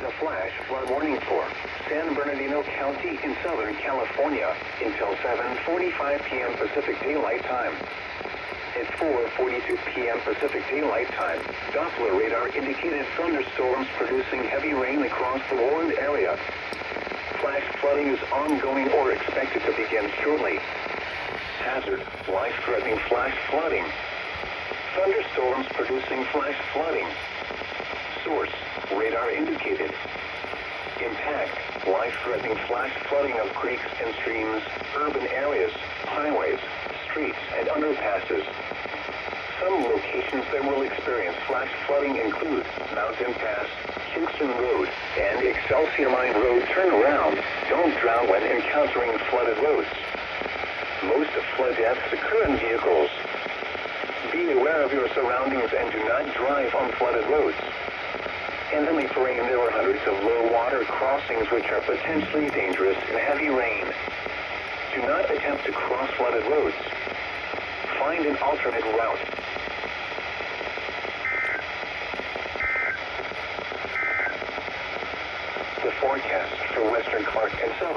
a flash flood warning for San Bernardino County in Southern California until 7:45 p.m. Pacific Daylight Time. At 4:42 p.m. Pacific Daylight Time, Doppler radar indicated thunderstorms producing heavy rain across the warned area. Flash flooding is ongoing or expected to begin shortly. Hazard: life-threatening flash flooding. Thunderstorms producing flash flooding. Source: radar indicated. Impact: life-threatening flash flooding of creeks and streams, urban areas, highways, streets, and underpasses. Some locations that will experience flash flooding include Mountain Pass, Kingston Road, and Excelsior Mine Road. Turn around. Don't drown when encountering flooded roads. Most flood deaths occur in vehicles. Be aware of your surroundings and do not drive on flooded roads. In the late rain, there are hundreds of low water crossings which are potentially dangerous in heavy rain. Do not attempt to cross flooded roads. Find an alternate route. The forecast for Western Clark and Southern